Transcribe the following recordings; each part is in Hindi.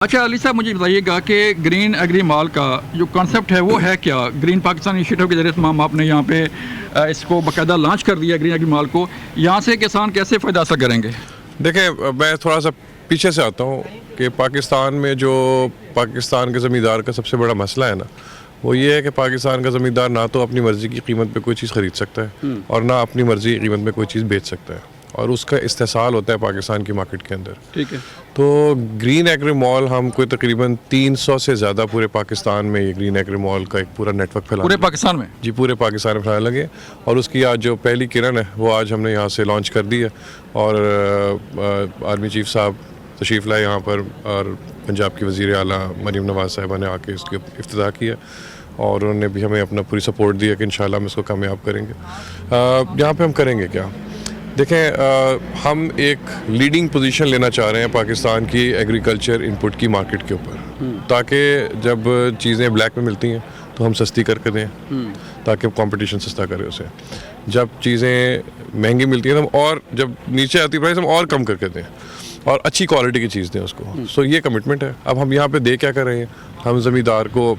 अच्छा अली साहब, मुझे बताइएगा कि ग्रीन एग्री मॉल का जो कॉन्सेप्ट है वो है क्या? ग्रीन पाकिस्तान इनिशिएटिव के जरिए तमाम आपने यहाँ पे इसको बाकायदा लॉन्च कर दिया ग्रीन एग्री मॉल को। यहाँ से किसान कैसे फ़ायदा हासिल करेंगे? देखें, मैं थोड़ा सा पीछे से आता हूँ कि पाकिस्तान में जो पाकिस्तान के ज़मींदार का सबसे बड़ा मसला है ना, वो ये है कि पाकिस्तान का ज़मींदार ना तो अपनी मर्ज़ी की कीमत पे कोई चीज़ ख़रीद सकता है और ना अपनी मर्ज़ी की कीमत में कोई चीज़ बेच सकता है, और उसका इस्तेसाल होता है पाकिस्तान की मार्केट के अंदर। ठीक है। तो ग्रीन एग्री मॉल हम कोई तकरीबन 300 से ज़्यादा पूरे पाकिस्तान में ये ग्रीन एग्री मॉल का एक पूरा नेटवर्क फैला पूरे पाकिस्तान में? जी, पूरे पाकिस्तान में फैलाने लगे। और उसकी आज जो पहली किरण है वो आज हमने यहाँ से लॉन्च कर दी है, और आर्मी चीफ साहब तशरीफ़ लाए यहाँ पर, और पंजाब की वज़ीर आला मरीम नवाज़ साहिबा ने आके इसकी इफ्तिताह किया, और उन्होंने भी हमें अपना पूरी सपोर्ट दिया कि इंशाल्लाह हम इसको कामयाब करेंगे। यहाँ पे हम करेंगे क्या, देखें, हम एक लीडिंग पोजीशन लेना चाह रहे हैं पाकिस्तान की एग्रीकल्चर इनपुट की मार्केट के ऊपर, ताकि जब चीज़ें ब्लैक में मिलती हैं तो हम सस्ती करके दें, ताकि कंपटीशन सस्ता करे उसे। जब चीज़ें महंगी मिलती हैं तो हम, और जब नीचे आती प्राइस हम और कम करके दें, और अच्छी क्वालिटी की चीज़ दें उसको। सो ये कमिटमेंट है। अब हम यहाँ पे दे क्या कर रहे हैं, हम ज़मींदार को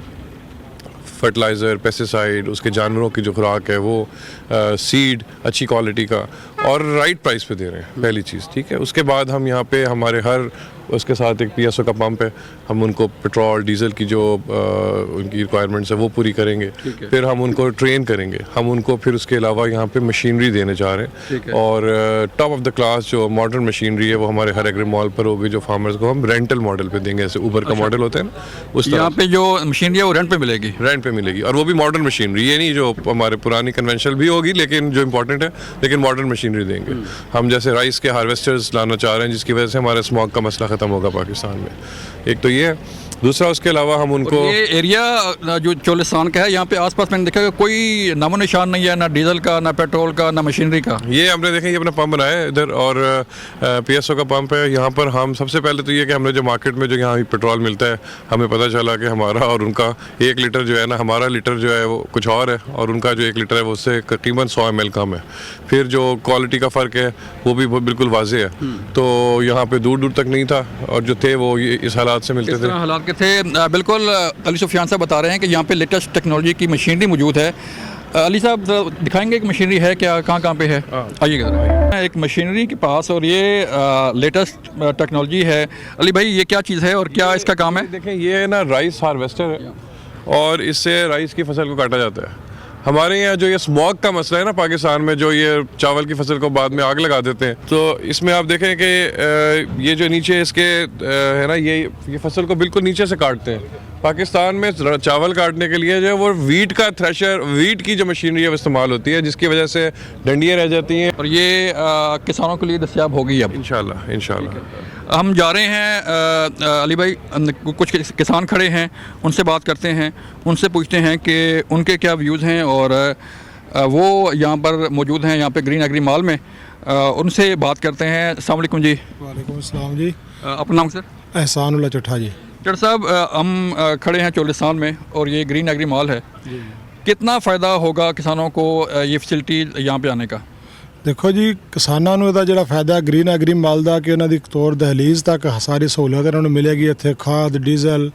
फर्टिलाइज़र, पेस्टिसाइड, उसके जानवरों की जो खुराक है वो, सीड अच्छी क्वालिटी का और राइट प्राइस पे दे रहे हैं, पहली चीज़। ठीक है। उसके बाद हम यहाँ पे हमारे हर उसके साथ एक PSO का पंप है, हम उनको पेट्रोल डीजल की जो उनकी रिक्वायरमेंट्स है वो पूरी करेंगे। फिर हम उनको ट्रेन करेंगे, हम उनको फिर उसके अलावा यहाँ पे मशीनरी देने जा रहे हैं, और टॉप ऑफ द क्लास जो मॉडर्न मशीनरी है वो हमारे हर एग्री मॉल पर होगी, जो फार्मर्स को हम रेंटल मॉडल पे देंगे, जैसे ऊबर का मॉडल होता है ना, उस यहाँ पे जो मशीनरी है वो रेंट पे मिलेगी? रेंट पे मिलेगी, और वो भी मॉडर्न मशीनरी, ये नहीं जो हमारे पुरानी कन्वेंशनल भी होगी, लेकिन जो इंपॉर्टेंट है, लेकिन मॉडर्न मशीनरी देंगे। हम जैसे राइस के हार्वेस्टर्स लाना चाह रहे हैं, जिसकी वजह से हमारे स्मॉग का मसला ख़त्म होगा पाकिस्तान में। एक तो ये है। दूसरा, उसके अलावा हम उनको, ये एरिया जो चोलिस्तान का है, यहाँ पे आसपास मैंने देखा कोई नामो निशान नहीं है, ना डीजल का, ना पेट्रोल का, ना मशीनरी का। ये हमने देखा, ये अपना पंप बनाया है इधर, और PSO का पंप है यहाँ पर। हम सबसे पहले तो ये कि हमने जो मार्केट में जो यहाँ पेट्रोल मिलता है, हमें पता चला कि हमारा और उनका 1 लीटर जो है ना, हमारा लीटर जो है वो कुछ और है, और उनका जो 1 लीटर है वो उससे तकरीबन 100 ml कम है। फिर जो क्वालिटी का फ़र्क है वो भी बिल्कुल वाज़ेह है। तो यहाँ पे दूर दूर तक नहीं था, और जो थे वो इस हालात से मिलते थे। हालात के थे, बिल्कुल। अली सुफियान साहब बता रहे हैं कि यहाँ पे लेटेस्ट टेक्नोलॉजी की मशीनरी मौजूद है। अली साहब दिखाएंगे कि मशीनरी है क्या, कहाँ पे है? आइएगा। एक मशीनरी के पास, और ये लेटेस्ट टेक्नोलॉजी है। अली भाई, ये क्या चीज़ है और क्या इसका काम है? देखें, ये ना राइस हार्वेस्टर है, और इससे राइस की फसल को काटा जाता है। हमारे यहाँ जो ये स्मॉग का मसला है ना पाकिस्तान में, जो ये चावल की फसल को बाद में आग लगा देते हैं, तो इसमें आप देखें कि ये जो नीचे इसके है ना, ये फसल को बिल्कुल नीचे से काटते हैं। पाकिस्तान में चावल काटने के लिए जो है वो वीट का थ्रेशर, वीट की जो मशीनरी है वो इस्तेमाल होती है, जिसकी वजह से डंडियाँ रह जाती हैं, और ये किसानों के लिए दस्तयाब होगी अब इंशाल्लाह। हम जा रहे हैं अली भाई, कुछ किसान खड़े हैं, उनसे बात करते हैं, उनसे पूछते हैं कि उनके क्या व्यूज़ हैं, और वो यहाँ पर मौजूद हैं, यहाँ पे ग्रीन एग्री मॉल में। उनसे बात करते हैं। अस्सलाम वालेकुम जी। वालेकुम अस्सलाम जी। अपना नाम सर? एहसानुल्लाह चट्ठा जी। चट साहब, हम खड़े हैं चोलिस्तान में, और ये ग्रीन एग्री मॉल है। कितना फ़ायदा होगा किसानों को ये फैसिलिटी यहाँ पे आने का? देखो जी, किसानों ਨੂੰ ਇਹਦਾ ਜਿਹੜਾ ਫਾਇਦਾ ਗ੍ਰੀਨ ਐਗਰੀ ਮਾਲ ਦਾ ਕਿ ਉਹਨਾਂ ਦੀ ਤੌਰ ਦਹਲੀਜ਼ ਤੱਕ ਸਾਰੀ ਸਹੂਲਤ ਇਹਨਾਂ ਨੂੰ ਮਿਲੇਗੀ। ਇੱਥੇ ਖਾਦ, ਡੀਜ਼ਲ,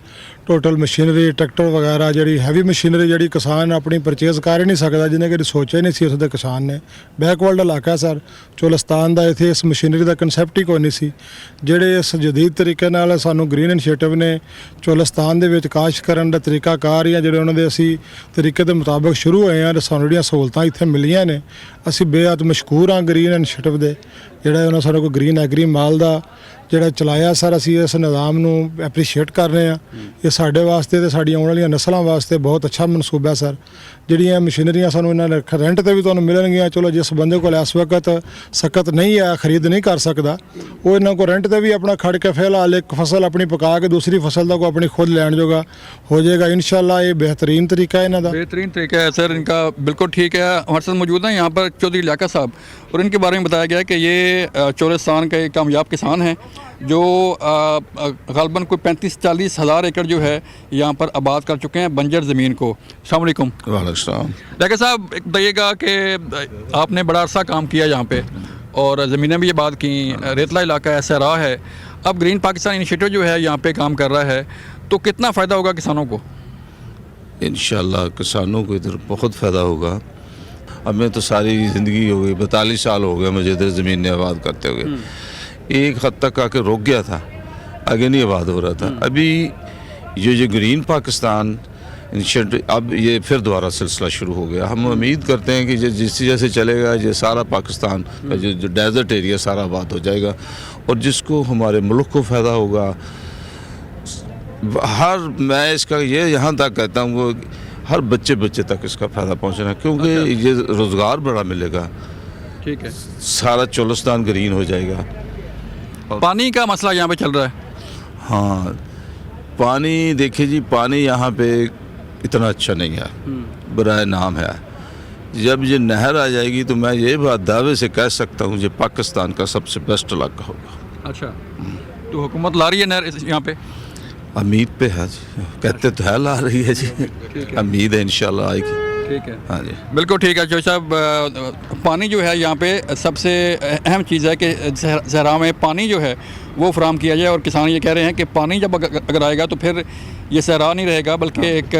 ਟੋਟਲ ਮਸ਼ੀਨਰੀ, ਟਰੈਕਟਰ ਵਗੈਰਾ, ਜਿਹੜੀ ਹੈਵੀ ਮਸ਼ੀਨਰੀ ਜਿਹੜੀ ਕਿਸਾਨ ਆਪਣੀ ਪਰਚੇਜ਼ ਕਰ ਹੀ ਨਹੀਂ ਸਕਦਾ, ਜਿਹਨੇ ਕਦੇ ਸੋਚਿਆ ਨਹੀਂ ਸੀ ਉਸ ਦੇ ਕਿਸਾਨ ਨੇ। ਬੈਕਵਰਡ ਇਲਾਕਾ ਸਰ ਚੋਲਿਸਤਾਨ ਦਾ, ਇੱਥੇ ਇਸ ਮਸ਼ੀਨਰੀ ਦਾ ਕਨਸੈਪਟ ਹੀ ਕੋਈ ਨਹੀਂ ਸੀ। ਜਿਹੜੇ ਇਸ ਜਦੀਦ ਤਰੀਕੇ ਨਾਲ ਸਾਨੂੰ ਗ੍ਰੀਨ ਇਨੀਸ਼ੀਏਟਿਵ ਨੇ ਚੋਲਿਸਤਾਨ ਦੇ ਵਿੱਚ ਕਾਸ਼ ਕਰਨ ਦਾ ਤਰੀਕਾਕਾਰ ਜਾਂ ਜਿਹੜੇ ਉਹਨਾਂ ਦੇ ਅਸੀਂ ਤਰੀਕੇ ਦੇ ਮੁਤਾਬਕ ਸ਼ੁਰੂ ਹੋਏ ਹਾਂ, ਸਾਨੂੰ ਜਿਹੜੀਆਂ ਸਹੂਲਤਾਂ ਇੱਥੇ ਮਿਲੀਆਂ ਨੇ, ਅਸੀਂ ਬੇਹੱਦ ਮਸ਼ਕੂਰ ਹਾਂ ਗ੍ਰੀਨ ਇਨੀਸ਼ੀਏਟਿਵ ਦੇ। ਜਿਹੜਾ ਉਹਨਾਂ ਸਾਡੇ ਕੋਲ ਗ੍ਰੀਨ ਐਗਰੀ ਮਾਲ ਦਾ ਜਿਹੜਾ ਚਲਾਇਆ ਸਰ, ਅਸੀਂ ਇਸ ਨਿਜ਼ਾਮ ਨੂੰ ਐਪਰੀਸ਼ੀਏਟ ਕਰ ਰਹੇ ਹਾਂ। ਇਹ ਸਾਡੇ ਵਾਸਤੇ ਤੇ ਸਾਡੀਆਂ ਆਉਣ ਵਾਲੀਆਂ ਨਸਲਾਂ ਵਾਸਤੇ ਬਹੁਤ ਅੱਛਾ ਮਨਸੂਬਾ ਸਰ। ਜਿਹੜੀਆਂ ਮਸ਼ੀਨਰੀਆਂ ਸਾਨੂੰ ਇਹਨਾਂ ਨੇ ਰੈਂਟ ਤੇ ਵੀ ਤੁਹਾਨੂੰ ਮਿਲਣਗੀਆਂ। ਚਲੋ ਜਿਸ ਬੰਦੇ ਕੋਲ ਇਸ ਵਕਤ ਸਖਤ ਨਹੀਂ ਹੈ, ਖਰੀਦ ਨਹੀਂ ਕਰ ਸਕਦਾ, ਉਹ ਇਹਨਾਂ ਕੋਲ ਰੈਂਟ ਤੇ ਵੀ ਆਪਣਾ ਖੜ ਕੇ ਫਿਲਹਾਲ ਇੱਕ ਫਸਲ ਆਪਣੀ ਪਕਾ ਕੇ ਦੂਸਰੀ ਫਸਲ ਦਾ ਕੋਈ ਆਪਣੀ खुद ਲੈਣ ਜੋਗਾ हो जाएगा इंशाल्लाह। ये बेहतरीन तरीका है इनका, बेहतरीन तरीका है सर इनका, बिल्कुल ठीक है। हमारे साथ मौजूद हैं यहाँ पर चौधरी लियाकत साहब, और इनके बारे में बताया गया है कि ये चोलिस्तान के कामयाब किसान हैं, जो ग़ालिबन कोई 35-40 हज़ार एकड़ जो है यहाँ पर आबाद कर चुके हैं बंजर ज़मीन को। अस्सलाम वालेकुम। वालेकुम। लियाकत साहब, बताइएगा कि आपने बड़ा अरसा काम किया यहाँ पे, और ज़मीनें भी ये बात की, रेतला इलाका है, सहरा है, अब ग्रीन पाकिस्तान इनिशिएटिव जो है यहाँ पे काम कर रहा है, तो कितना फ़ायदा होगा किसानों को? इंशाल्लाह किसानों को इधर बहुत फ़ायदा होगा। अब मैं तो सारी ज़िंदगी हो गई, 42 साल हो गए मुझे इधर ज़मीन ने आबाद करते हुए। एक हद तक आके रुक गया था, आगे नहीं आबाद हो रहा था। अभी ये जो ग्रीन पाकिस्तान इनिशिएटिव, अब ये फिर दोबारा सिलसिला शुरू हो गया। हम उम्मीद करते हैं कि जैसे चलेगा ये सारा पाकिस्तान का जो डेजर्ट एरिया सारा आबाद हो जाएगा, और जिसको हमारे मुल्क को फ़ायदा होगा। मैं इसका ये यहाँ तक कहता हूँ वो हर बच्चे तक इसका फ़ायदा पहुँचना, क्योंकि ये रोज़गार बड़ा मिलेगा। ठीक है। सारा चोलिस्तान ग्रीन हो जाएगा। पानी का मसला यहाँ पे चल रहा है। हाँ, पानी देखिए जी, पानी यहाँ पे इतना अच्छा नहीं है, बराए नाम है। जब ये नहर आ जाएगी तो मैं ये बात दावे से कह सकता हूँ ये पाकिस्तान का सबसे बेस्ट इलाका होगा। अच्छा, तो हुकूमत ला रही है नहर यहाँ पे? उम्मीद पे है जी, कहते तो है ला रही है जी, उम्मीद है इंशाल्लाह आएगी। ठीक है। हाँ जी, बिल्कुल ठीक है। जो साहब, पानी जो है यहाँ पे सबसे अहम चीज़ है कि सहरा में पानी जो है वो फराम किया जाए, और किसान ये कह रहे हैं कि पानी जब अगर आएगा तो फिर ये सहरा नहीं रहेगा, बल्कि एक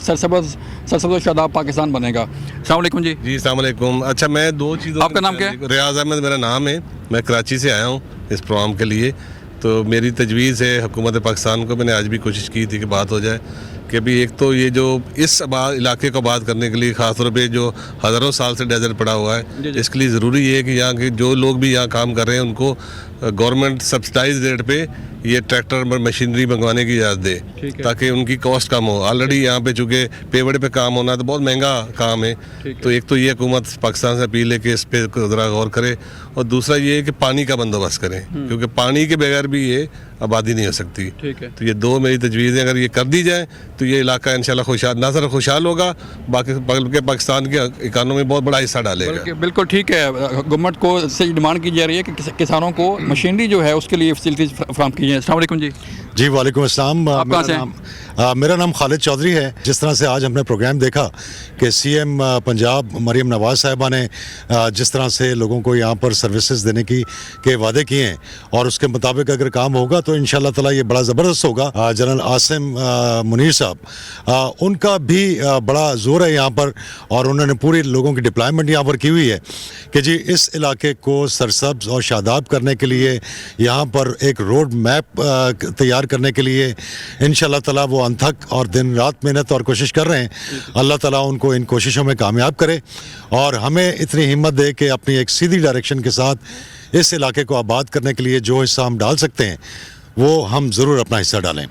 सरसब्ज़ शादाब पाकिस्तान बनेगा। अस्सलाम वालेकुम जी। जी अस्सलाम वालेकुम। अच्छा, मैं दो चीज़ों, आपका नाम क्या है? रियाज अहमद मेरा नाम है। मैं कराची से आया हूँ इस प्रोग्राम के लिए। तो मेरी तजवीज़ है हुकूमत पाकिस्तान को, मैंने आज भी कोशिश की थी कि बात हो जाए कि अभी एक तो ये जो इस इलाके को आबाद करने के लिए ख़ास तौर पे जो हज़ारों साल से डेजर्ट पड़ा हुआ है, इसके लिए ज़रूरी है कि यहाँ के जो लोग भी यहाँ काम कर रहे हैं उनको गवर्नमेंट सब्सिडाइज रेट पे ये ट्रैक्टर मशीनरी मंगवाने की इजाज़त दे, ताकि उनकी कॉस्ट कम हो। ऑलरेडी यहाँ पे चूँकि पेवड़ पे काम होना तो बहुत महंगा काम है। तो एक तो ये हुकूमत पाकिस्तान से अपील है कि इस पे ज़रा गौर करे, और दूसरा ये है कि पानी का बंदोबस्त करें, क्योंकि पानी के बगैर भी ये आबादी नहीं हो सकती। तो ये दो मेरी तजवीज़ हैं, अगर ये कर दी जाए तो ये इलाका इंशाल्लाह खुशहाल, ना सिर्फ खुशहाल होगा बल्कि पाकिस्तान के इकानमी में बहुत बड़ा हिस्सा डालेगा। बिल्कुल ठीक है। गवर्नमेंट को से डिमांड की जा रही है कि किसानों को मशीनरी जो है उसके लिए फैसिलिटीज फराहम की जाए। अस्सलाम वालेकुम जी। जी वालेकुम अस्सलाम। मेरा नाम खालिद चौधरी है। जिस तरह से आज हमने प्रोग्राम देखा कि सीएम पंजाब मरीम नवाज साहिबा ने जिस तरह से लोगों को यहाँ पर सर्विसेज देने के वादे किए हैं, और उसके मुताबिक अगर काम होगा तो इंशाल्लाह ताला ये बड़ा ज़बरदस्त होगा। जनरल आसिम मुनीर साहब, उनका भी बड़ा ज़ोर है यहाँ पर, और उन्होंने पूरी लोगों की डिप्लॉयमेंट यहाँ पर की हुई है कि जी इस इलाके को सरसब्ज़ और शादाब करने के लिए यहाँ पर एक रोड मैप तैयार करने के लिए इंशाल्लाह ताला वो अनथक और दिन रात मेहनत और कोशिश कर रहे हैं। अल्लाह ताला उनको इन कोशिशों में कामयाब करे, और हमें इतनी हिम्मत दे कि अपनी एक सीधी डायरेक्शन के साथ इस इलाके को आबाद करने के लिए जो हिस्सा हम डाल सकते हैं वो हम ज़रूर अपना हिस्सा डालें।